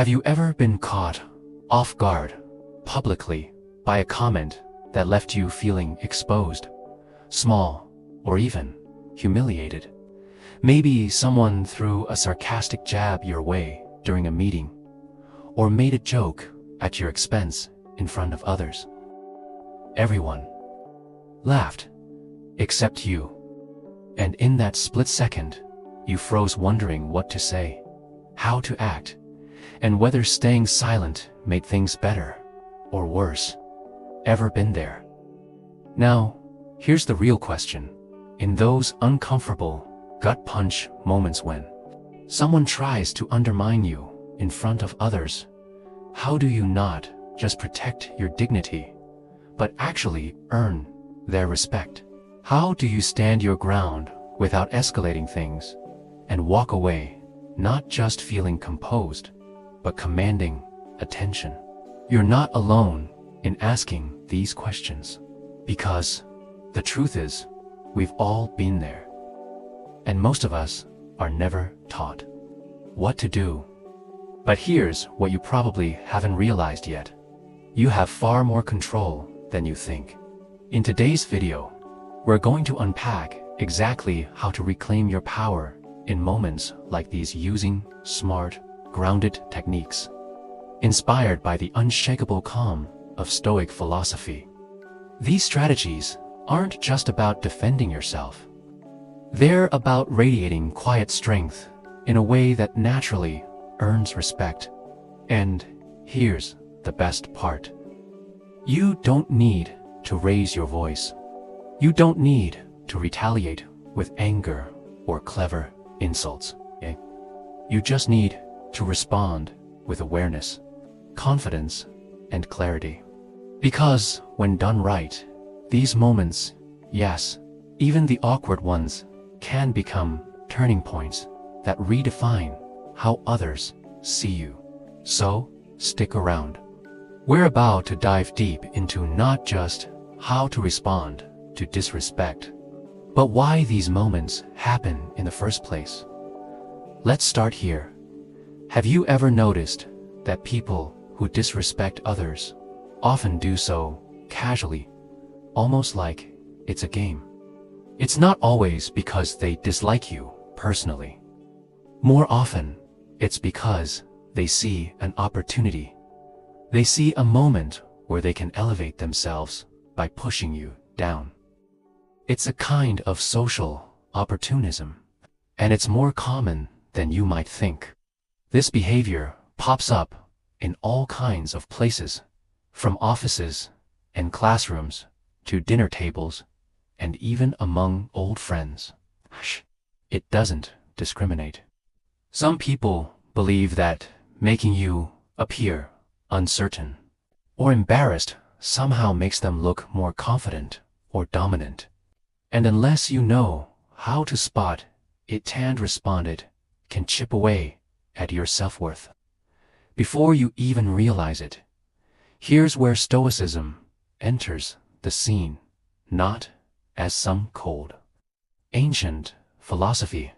Have you ever been caught off guard, publicly, by a comment that left you feeling exposed, small, or even humiliated? Maybe someone threw a sarcastic jab your way during a meeting, or made a joke at your expense in front of others. Everyone laughed, except you. And in that split second, you froze, wondering what to say, how to act, and whether staying silent made things better or worse. Ever been there? Now, here's the real question. In those uncomfortable, gut punch moments when someone tries to undermine you in front of others, how do you not just protect your dignity, but actually earn their respect? How do you stand your ground without escalating things and walk away, not just feeling composed, but commanding attention? You're not alone in asking these questions, because the truth is, we've all been there. And most of us are never taught what to do. But here's what you probably haven't realized yet. You have far more control than you think. In today's video, we're going to unpack exactly how to reclaim your power in moments like these using smart, grounded techniques, inspired by the unshakable calm of Stoic philosophy. These strategies aren't just about defending yourself. They're about radiating quiet strength in a way that naturally earns respect. And here's the best part. You don't need to raise your voice. You don't need to retaliate with anger or clever insults. Okay? You just need to respond with awareness, confidence, and clarity. Because when done right, these moments, yes, even the awkward ones, can become turning points that redefine how others see you. So, stick around. We're about to dive deep into not just how to respond to disrespect, but why these moments happen in the first place. Let's start here. Have you ever noticed that people who disrespect others often do so casually, almost like it's a game? It's not always because they dislike you personally. More often, it's because they see an opportunity. They see a moment where they can elevate themselves by pushing you down. It's a kind of social opportunism, and it's more common than you might think. This behavior pops up in all kinds of places, from offices and classrooms to dinner tables, and even among old friends. It doesn't discriminate. Some people believe that making you appear uncertain or embarrassed somehow makes them look more confident or dominant. And unless you know how to spot it and respond, it can chip away at your self-worth before you even realize it. Here's where Stoicism enters the scene, not as some cold, ancient philosophy,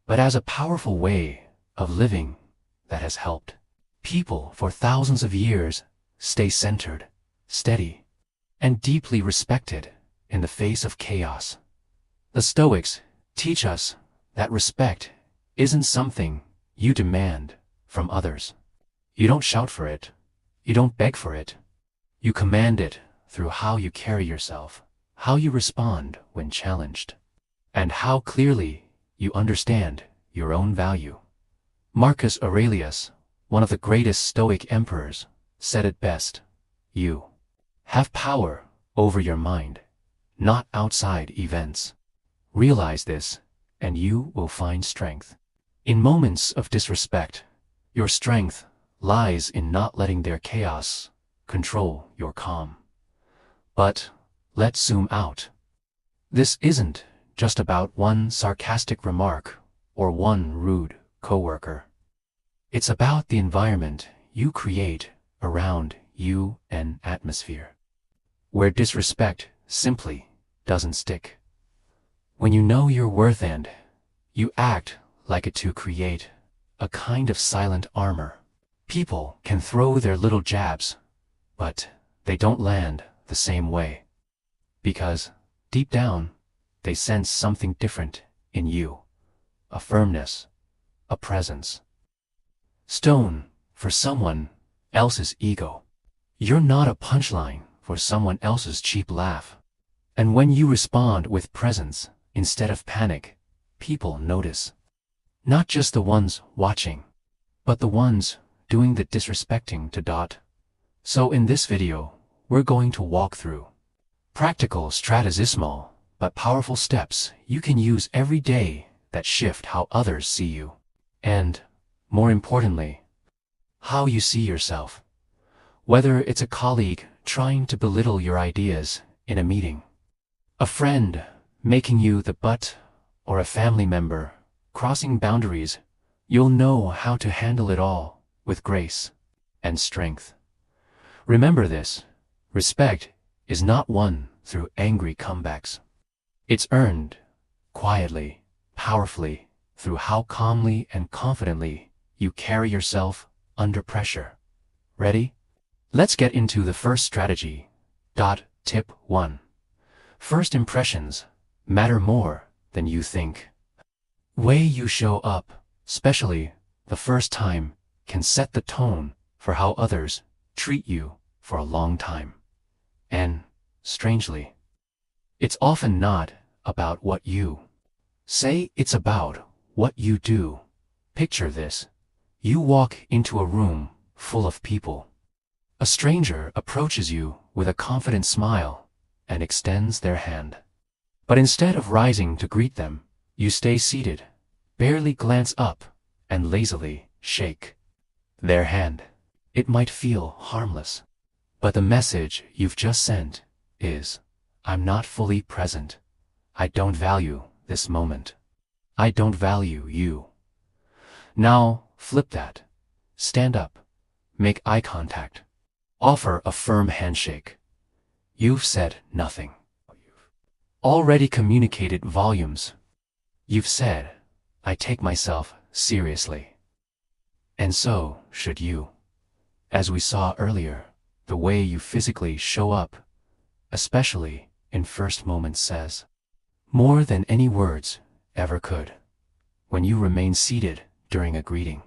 but as a powerful way of living that has helped people for thousands of years stay centered, steady, and deeply respected in the face of chaos. The Stoics teach us that respect isn't something you demand from others. You don't shout for it. You don't beg for it. You command it through how you carry yourself, how you respond when challenged, and how clearly you understand your own value. Marcus Aurelius, one of the greatest Stoic emperors, said it best: you have power over your mind, not outside events. Realize this, and you will find strength. In moments of disrespect, your strength lies in not letting their chaos control your calm. But let's zoom out. This isn't just about one sarcastic remark or one rude coworker. It's about the environment you create around you, an atmosphere where disrespect simply doesn't stick. When you know your worth and you act like it to create a kind of silent armor People can throw their little jabs, but they don't land the same way. Because, deep down, they sense something different in you. A firmness, a presence. Stone for someone else's ego. You're not a punchline for someone else's cheap laugh. And when you respond with presence instead of panic, people notice. Not just the ones watching, but the ones doing the disrespecting to dot. So in this video, we're going to walk through practical strategismal but powerful steps you can use every day that shift how others see you. And, more importantly, how you see yourself. Whether it's a colleague trying to belittle your ideas in a meeting, a friend making you the butt, or a family member crossing boundaries, you'll know how to handle it all with grace and strength. Remember this: respect is not won through angry comebacks. It's earned quietly, powerfully, through how calmly and confidently you carry yourself under pressure. Ready? Let's get into the first strategy. Tip 1. First impressions matter more than you think. Way you show up, especially the first time, can set the tone for how others treat you for a long time. And, strangely, it's often not about what you say, it's about what you do. Picture this. You walk into a room full of people. A stranger approaches you with a confident smile and extends their hand. But instead of rising to greet them, you stay seated, barely glance up, and lazily shake their hand. It might feel harmless, but the message you've just sent is, I'm not fully present. I don't value this moment. I don't value you. Now, flip that. Stand up. Make eye contact. Offer a firm handshake. You've said nothing. You've already communicated volumes. You've said, I take myself seriously. And so should you. As we saw earlier, the way you physically show up, especially in first moments, says more than any words ever could. When you remain seated during a greeting,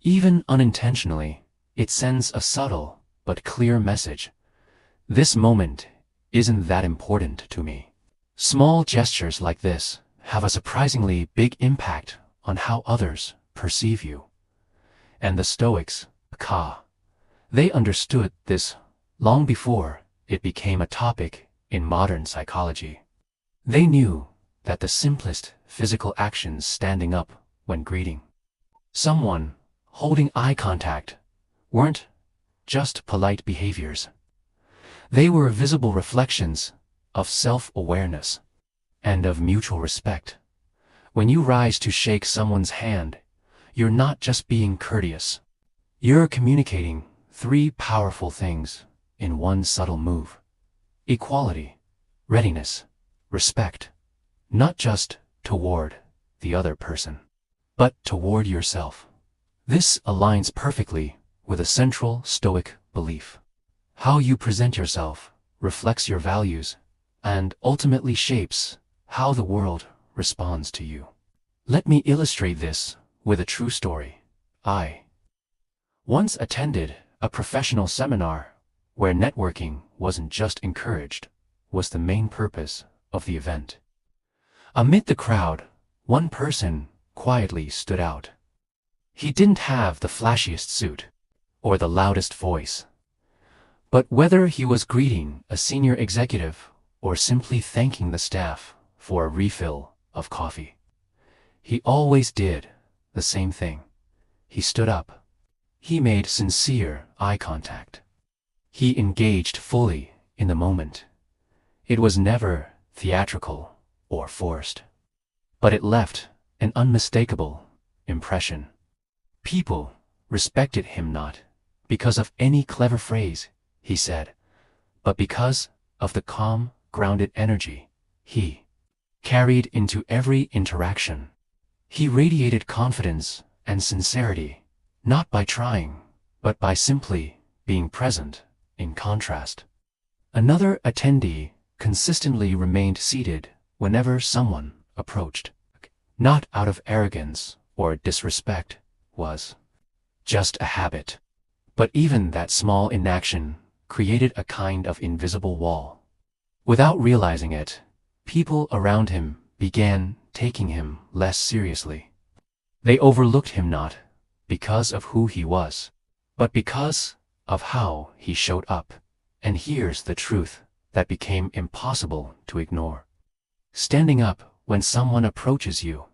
even unintentionally, it sends a subtle but clear message. This moment isn't that important to me. Small gestures like this have a surprisingly big impact on how others perceive you. And the Stoics, they understood this long before it became a topic in modern psychology. They knew that the simplest physical actions, standing up when greeting someone, holding eye contact, weren't just polite behaviors. They were visible reflections of self-awareness and of mutual respect. When you rise to shake someone's hand, you're not just being courteous. You're communicating three powerful things in one subtle move: equality, readiness, respect, not just toward the other person, but toward yourself. This aligns perfectly with a central Stoic belief. How you present yourself reflects your values and ultimately shapes how the world responds to you. Let me illustrate this with a true story. I once attended a professional seminar where networking wasn't just encouraged, was the main purpose of the event. Amid the crowd, one person quietly stood out. He didn't have the flashiest suit or the loudest voice, but whether he was greeting a senior executive or simply thanking the staff for a refill of coffee, he always did the same thing. He stood up. He made sincere eye contact. He engaged fully in the moment. It was never theatrical or forced, but it left an unmistakable impression. People respected him not because of any clever phrase he said, but because of the calm, grounded energy he carried into every interaction. He radiated confidence and sincerity, not by trying, but by simply being present in contrast. Another attendee consistently remained seated whenever someone approached. Not out of arrogance or disrespect, was just a habit. But even that small inaction created a kind of invisible wall. Without realizing it, people around him began taking him less seriously. They overlooked him not because of who he was, but because of how he showed up. And here's the truth that became impossible to ignore. Standing up when someone approaches you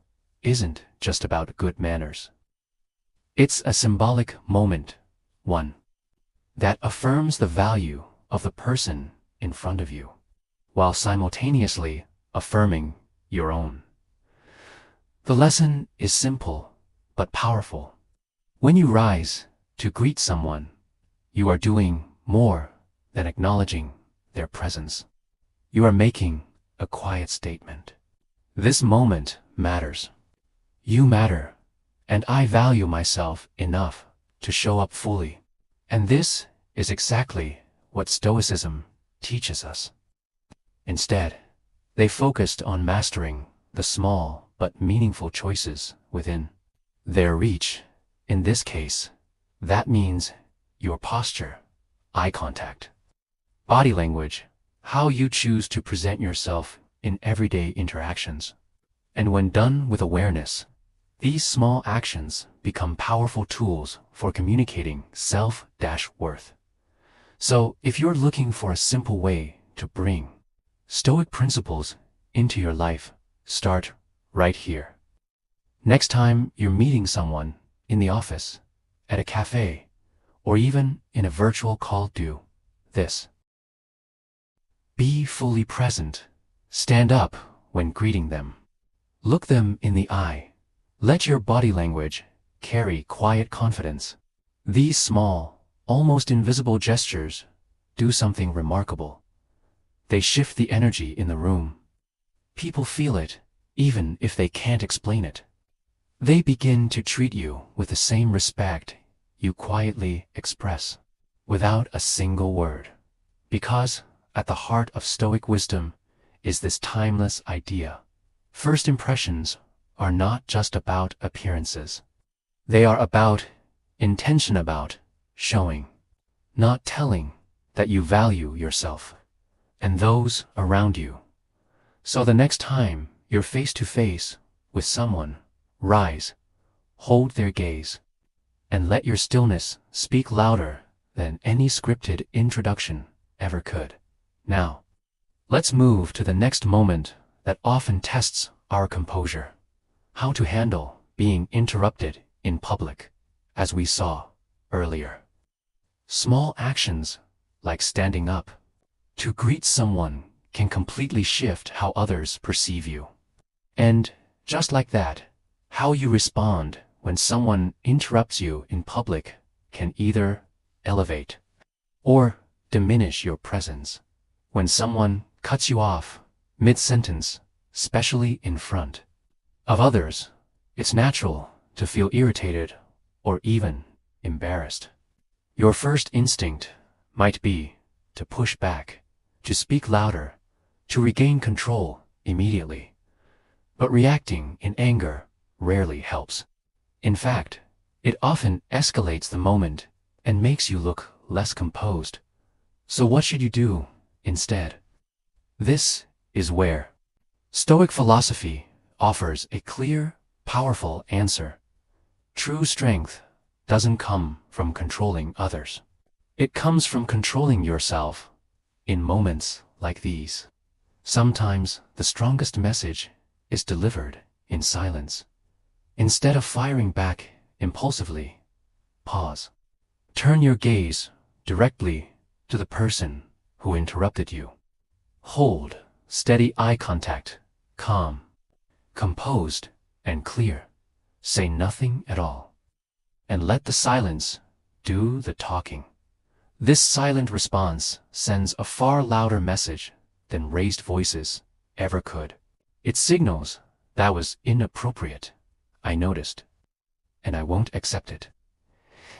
isn't just about good manners. It's a symbolic moment, one that affirms the value of the person in front of you, while simultaneously affirming your own. The lesson is simple but powerful. When you rise to greet someone, you are doing more than acknowledging their presence. You are making a quiet statement. This moment matters. You matter, and I value myself enough to show up fully. And this is exactly what Stoicism teaches us. Instead, they focused on mastering the small but meaningful choices within their reach. In this case, that means your posture, eye contact, body language, how you choose to present yourself in everyday interactions. And when done with awareness, these small actions become powerful tools for communicating self-worth. So, if you're looking for a simple way to bring Stoic principles into your life, start right here. Next time you're meeting someone in the office, at a cafe, or even in a virtual call, do this. Be fully present. Stand up when greeting them. Look them in the eye. Let your body language carry quiet confidence. These small, almost invisible gestures do something remarkable. They shift the energy in the room. People feel it, even if they can't explain it. They begin to treat you with the same respect you quietly express, without a single word. Because at the heart of Stoic wisdom is this timeless idea. First impressions are not just about appearances. They are about intention, about showing, not telling, that you value yourself and those around you. So the next time you're face to face with someone, rise, hold their gaze, and let your stillness speak louder than any scripted introduction ever could. Now, let's move to the next moment that often tests our composure. How to handle being interrupted in public, as we saw earlier. Small actions, like standing up to greet someone, can completely shift how others perceive you. And, just like that, how you respond when someone interrupts you in public can either elevate or diminish your presence. When someone cuts you off mid-sentence, especially in front of others, it's natural to feel irritated or even embarrassed. Your first instinct might be to push back, to speak louder, to regain control immediately. But reacting in anger rarely helps. In fact, it often escalates the moment and makes you look less composed. So what should you do instead? This is where Stoic philosophy offers a clear, powerful answer. True strength doesn't come from controlling others. It comes from controlling yourself. In moments like these, sometimes the strongest message is delivered in silence. Instead of firing back impulsively, pause. Turn your gaze directly to the person who interrupted you. Hold steady eye contact, calm, composed, and clear. Say nothing at all, and let the silence do the talking. This silent response sends a far louder message than raised voices ever could. It signals, "That was inappropriate. I noticed, and I won't accept it."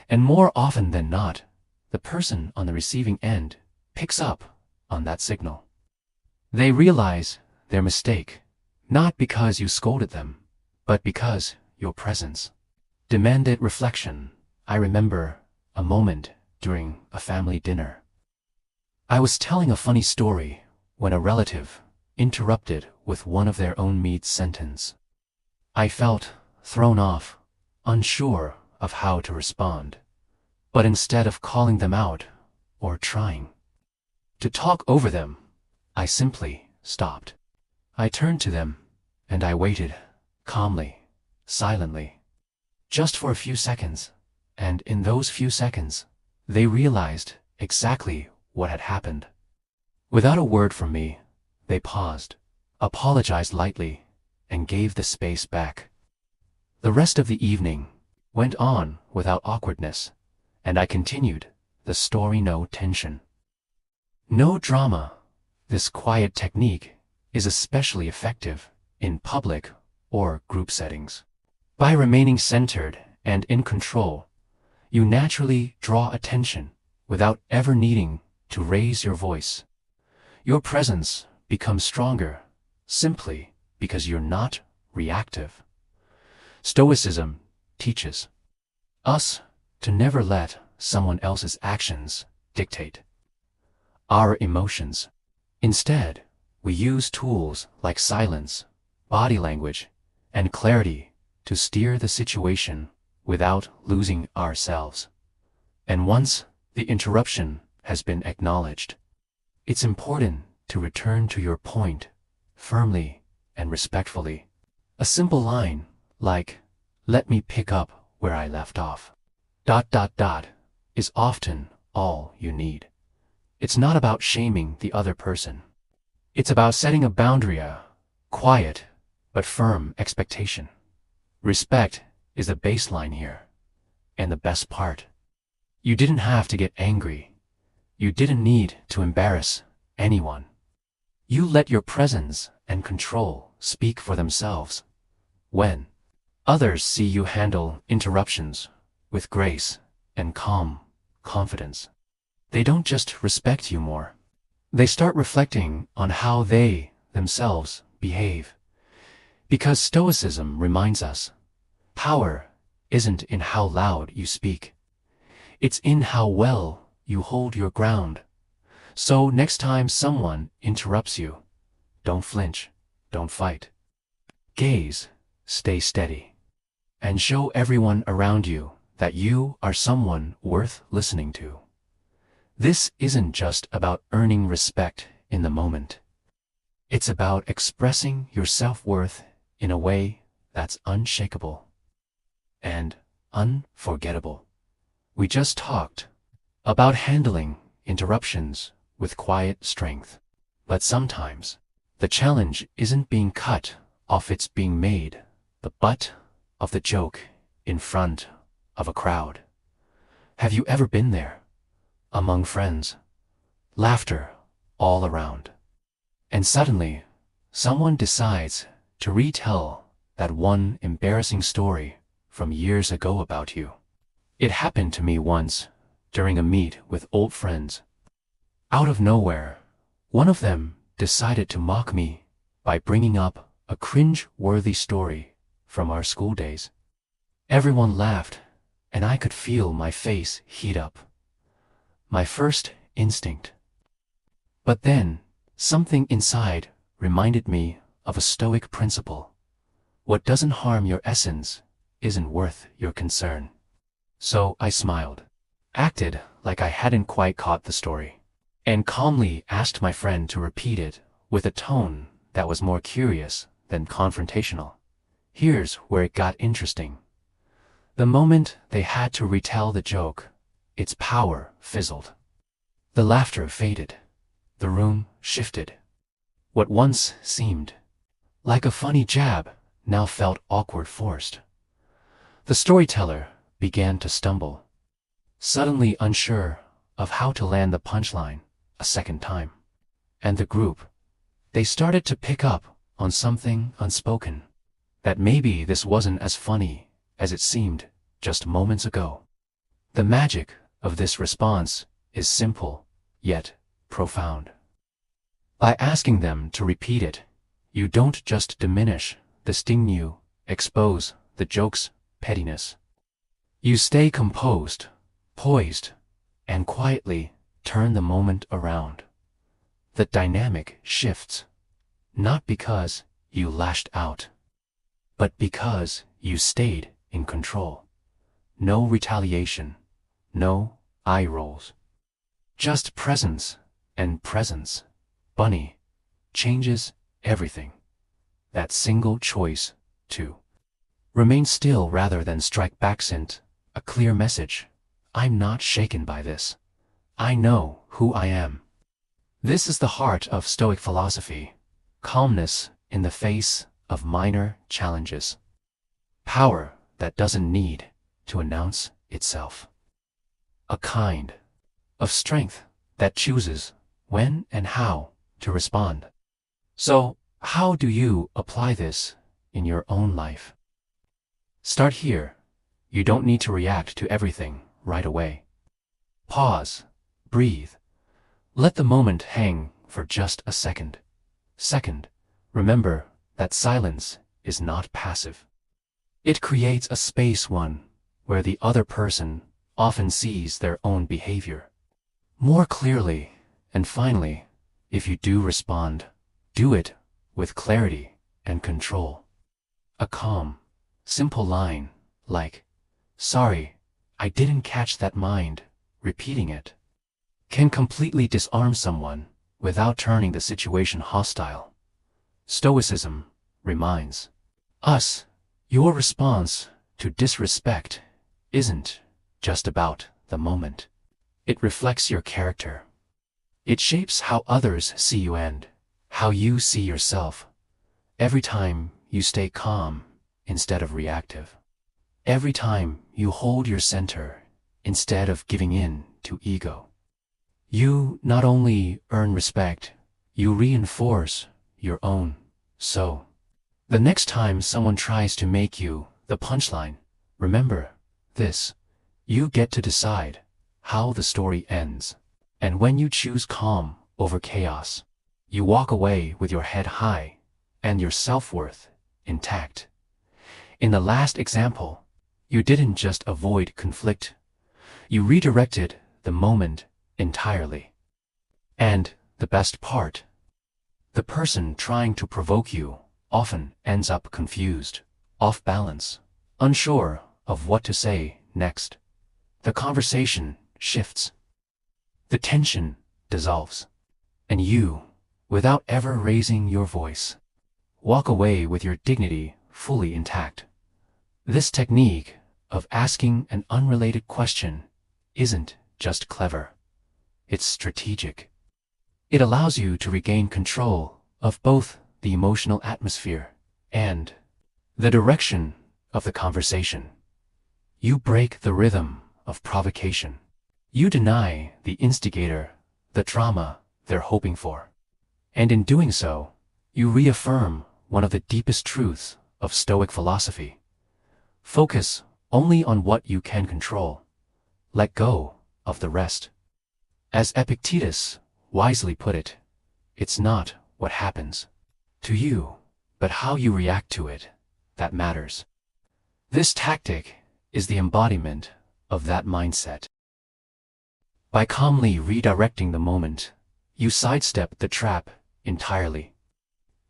And more often than not, the person on the receiving end picks up on that signal. They realize their mistake, not because you scolded them, but because your presence demanded reflection. I remember a moment during a family dinner. I was telling a funny story when a relative interrupted with one of their own mid-sentence. I felt thrown off, unsure of how to respond. But instead of calling them out or trying to talk over them, I simply stopped. I turned to them and I waited calmly, silently, just for a few seconds. And in those few seconds, they realized exactly what had happened. Without a word from me, they paused, apologized lightly, and gave the space back. The rest of the evening went on without awkwardness, and I continued the story, no tension, no drama. This quiet technique is especially effective in public or group settings. By remaining centered and in control, you naturally draw attention without ever needing to raise your voice. Your presence becomes stronger simply because you're not reactive. Stoicism teaches us to never let someone else's actions dictate our emotions. Instead, we use tools like silence, body language, and clarity to steer the situation without losing ourselves. And once the interruption has been acknowledged, it's important to return to your point firmly and respectfully. A simple line like, "Let me pick up where I left off," ... is often all you need. It's not about shaming the other person. It's about setting a boundary, a quiet but firm expectation. Respect is the baseline here. And the best part, you didn't have to get angry. You didn't need to embarrass anyone. You let your presence and control speak for themselves. When others see you handle interruptions with grace and calm confidence, they don't just respect you more. They start reflecting on how they themselves behave. Because Stoicism reminds us, power isn't in how loud you speak. It's in how well you hold your ground. So next time someone interrupts you, don't flinch, don't fight. Gaze, stay steady, and show everyone around you that you are someone worth listening to. This isn't just about earning respect in the moment. It's about expressing your self-worth in a way that's unshakable and unforgettable. We just talked about handling interruptions with quiet strength. But sometimes, the challenge isn't being cut off, it's being made the butt of the joke in front of a crowd. Have you ever been there? Among friends, laughter all around. And suddenly, someone decides to retell that one embarrassing story from years ago about you. It happened to me once during a meet with old friends. Out of nowhere, one of them decided to mock me by bringing up a cringe-worthy story from our school days. Everyone laughed, and I could feel my face heat up. My first instinct. But then, something inside reminded me of a Stoic principle. What doesn't harm your essence isn't worth your concern. So I smiled, acted like I hadn't quite caught the story, and calmly asked my friend to repeat it with a tone that was more curious than confrontational. Here's where it got interesting. The moment they had to retell the joke, its power fizzled. The laughter faded. The room shifted. What once seemed like a funny jab now felt awkward, forced. The storyteller began to stumble, suddenly unsure of how to land the punchline a second time. And the group, they started to pick up on something unspoken, that maybe this wasn't as funny as it seemed just moments ago. The magic of this response is simple, yet profound. By asking them to repeat it, you don't just diminish the sting, you expose the joke's pettiness. You stay composed, poised, and quietly turn the moment around. The dynamic shifts, not because you lashed out, but because you stayed in control. No retaliation, no eye rolls. Just presence, and presence, Bunny, changes everything. That single choice to remain still rather than strike back sent a clear message. I'm not shaken by this. I know who I am. This is the heart of Stoic philosophy. Calmness in the face of minor challenges. Power that doesn't need to announce itself. A kind of strength that chooses when and how to respond. So, how do you apply this in your own life? Start here. You don't need to react to everything right away. Pause, breathe. Let the moment hang for just a second. Second, remember that silence is not passive. It creates a space, one where the other person often sees their own behavior more clearly. And finally, if you do respond, do it with clarity and control. A calm, simple line like, "Sorry, I didn't catch that," mind repeating it can completely disarm someone without turning the situation hostile. Stoicism reminds us your response to disrespect isn't just about the moment. It reflects your character. It shapes how others see you and how you see yourself. Every time you stay calm instead of reactive. Every time you hold your center instead of giving in to ego. You not only earn respect, you reinforce your own. So, the next time someone tries to make you the punchline, remember this: you get to decide how the story ends. And when you choose calm over chaos, you walk away with your head high and your self-worth intact. In the last example, you didn't just avoid conflict, you redirected the moment entirely. And the best part, the person trying to provoke you often ends up confused, off balance, unsure of what to say next. The conversation shifts. The tension dissolves. And you, without ever raising your voice, walk away with your dignity fully intact. This technique of asking an unrelated question isn't just clever. It's strategic. It allows you to regain control of both the emotional atmosphere and the direction of the conversation. You break the rhythm of provocation. You deny the instigator the drama they're hoping for. And in doing so, you reaffirm one of the deepest truths of Stoic philosophy. Focus only on what you can control. Let go of the rest. As Epictetus wisely put it, it's not what happens to you, but how you react to it that matters. This tactic is the embodiment of that mindset. By calmly redirecting the moment, you sidestep the trap entirely.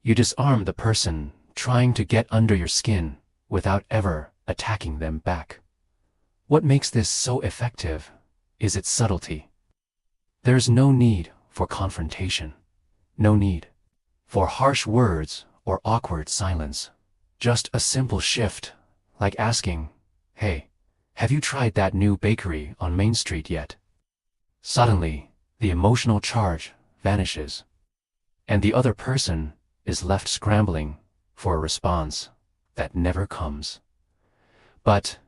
You disarm the person trying to get under your skin without ever attacking them back. What makes this so effective is its subtlety. There's no need for confrontation, no need for harsh words or awkward silence. Just a simple shift, like asking, "Hey, have you tried that new bakery on Main Street yet?" Suddenly, the emotional charge vanishes, and the other person is left scrambling for a response that never comes. But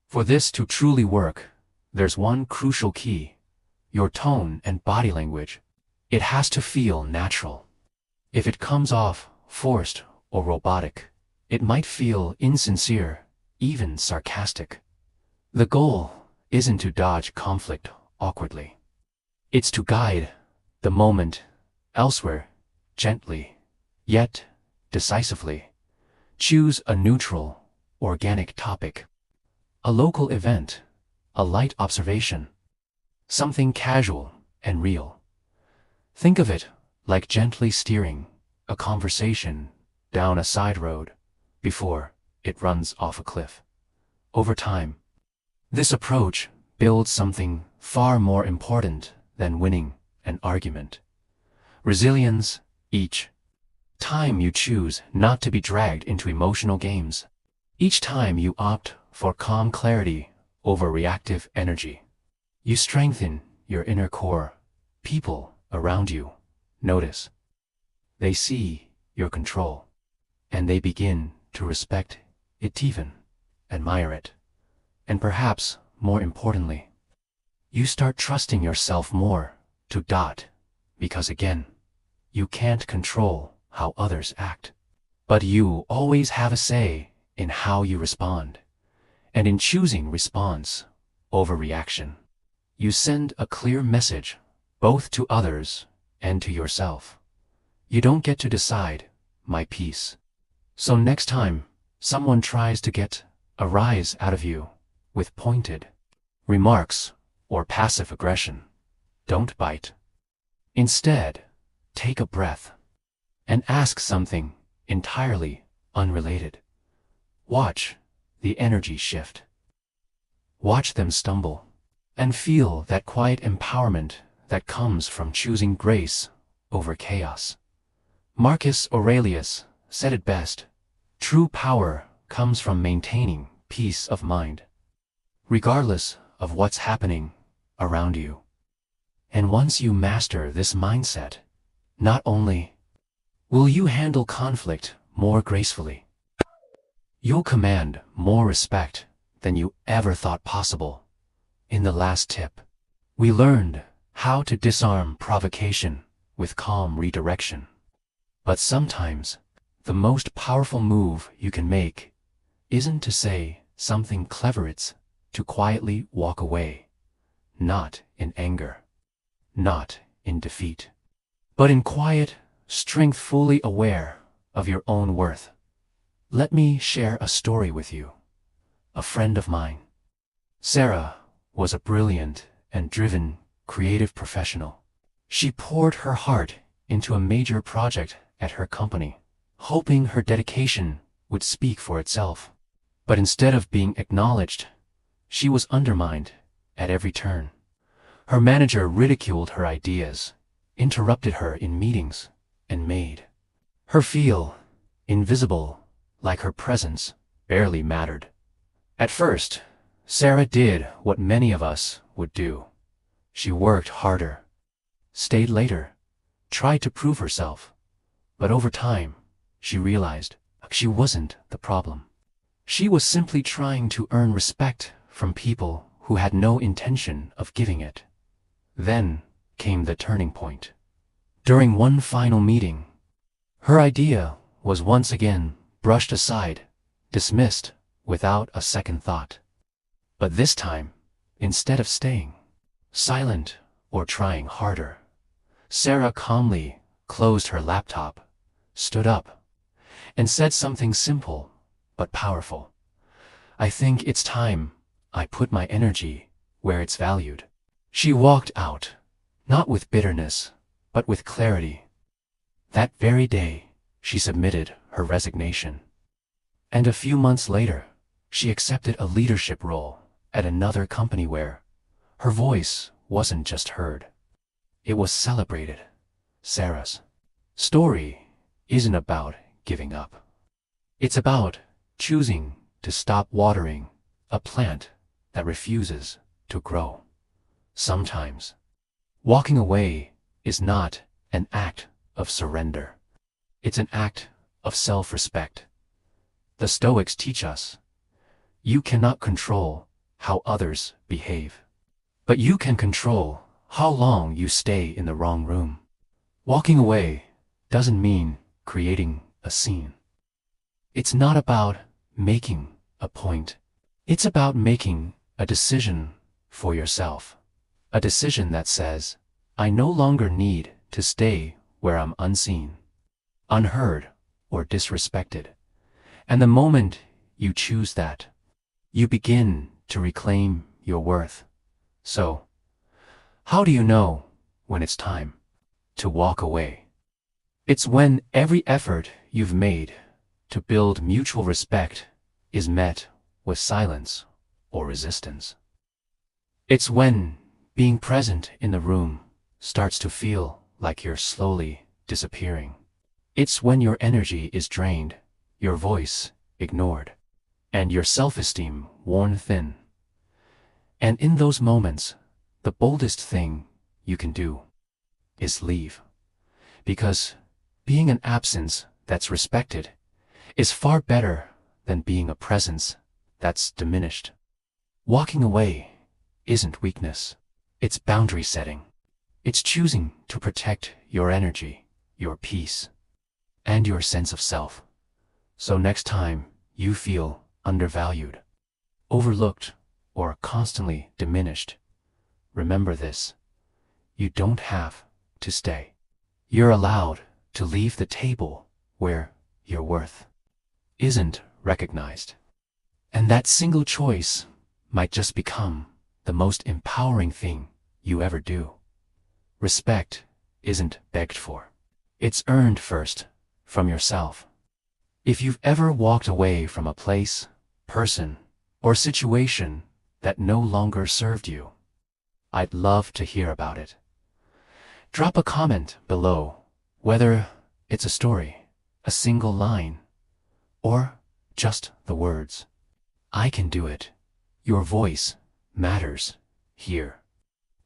for this to truly work, there's one crucial key: your tone and body language. It has to feel natural. If it comes off forced or robotic, it might feel insincere, even sarcastic. The goal isn't to dodge conflict awkwardly. It's to guide the moment elsewhere gently, yet decisively. Choose a neutral, organic topic. A local event, a light observation, something casual and real. Think of it like gently steering a conversation down a side road before it runs off a cliff. Over time, this approach builds something far more important than winning an argument. Resilience. Each time you choose not to be dragged into emotional games, each time you opt for calm clarity over reactive energy, you strengthen your inner core. People around you notice. They see your control, and they begin to respect it, even admire it. And perhaps more importantly, you start trusting yourself more to dot, because again, you can't control how others act, but you always have a say in how you respond. And in choosing response over reaction, you send a clear message both to others and to yourself. You don't get to decide my peace. So next time someone tries to get a rise out of you with pointed remarks or passive aggression, don't bite. Instead, take a breath and ask something entirely unrelated. Watch the energy shift. Watch them stumble, and feel that quiet empowerment that comes from choosing grace over chaos. Marcus Aurelius said it best: true power comes from maintaining peace of mind, regardless of what's happening around you. And once you master this mindset, not only will you handle conflict more gracefully, you'll command more respect than you ever thought possible. In the last tip, we learned how to disarm provocation with calm redirection. But sometimes, the most powerful move you can make isn't to say something clever, it's to quietly walk away, not in anger, not in defeat, but in quiet strength, fully aware of your own worth. Let me share a story with you. A friend of mine, Sarah, was a brilliant and driven creative professional. She poured her heart into a major project at her company, hoping her dedication would speak for itself. But instead of being acknowledged, she was undermined at every turn. Her manager ridiculed her ideas, interrupted her in meetings, and made her feel invisible, like her presence barely mattered. At first, Sarah did what many of us would do. She worked harder, stayed later, tried to prove herself. But over time, she realized she wasn't the problem. She was simply trying to earn respect from people who had no intention of giving it. Then came the turning point. During one final meeting, her idea was once again brushed aside, dismissed without a second thought. But this time, instead of staying silent or trying harder, Sarah calmly closed her laptop, stood up, and said something simple but powerful. "I think it's time I put my energy where it's valued." She walked out, not with bitterness, but with clarity. That very day, she submitted her resignation. And a few months later, she accepted a leadership role at another company where her voice wasn't just heard, it was celebrated. Sarah's story isn't about giving up. It's about choosing to stop watering a plant that refuses to grow. Sometimes, walking away is not an act of surrender. It's an act of self-respect. The Stoics teach us, you cannot control how others behave, but you can control how long you stay in the wrong room. Walking away doesn't mean creating a scene. It's not about making a point. It's about making a decision for yourself. A decision that says, I no longer need to stay where I'm unseen, unheard, or disrespected. And the moment you choose that, you begin to reclaim your worth. So, how do you know when it's time to walk away? It's when every effort you've made to build mutual respect is met with silence or resistance. It's when being present in the room starts to feel like you're slowly disappearing. It's when your energy is drained, your voice ignored, and your self-esteem worn thin. And in those moments, the boldest thing you can do is leave. Because being an absence that's respected is far better than being a presence that's diminished. Walking away isn't weakness, it's boundary setting. It's choosing to protect your energy, your peace, and your sense of self. So next time you feel undervalued, overlooked, or constantly diminished, remember this: you don't have to stay. You're allowed to leave the table where your worth isn't recognized. And that single choice might just become the most empowering thing you ever do. Respect isn't begged for. It's earned first from yourself. If you've ever walked away from a place, person, or situation that no longer served you, I'd love to hear about it. Drop a comment below, whether it's a story, a single line, or just the words, I can do it. Your voice matters here.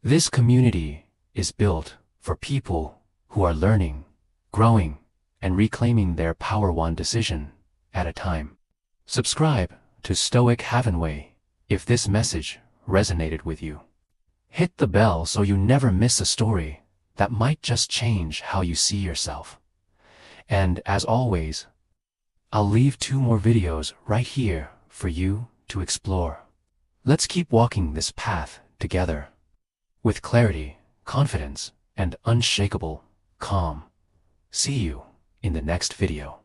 This community is built for people who are learning, growing, and reclaiming their power one decision at a time. Subscribe to Stoic Havenway if this message resonated with you. Hit the bell so you never miss a story that might just change how you see yourself. And as always, I'll leave 2 more videos right here for you to explore. Let's keep walking this path together with clarity, confidence, and unshakable calm. See you in the next video.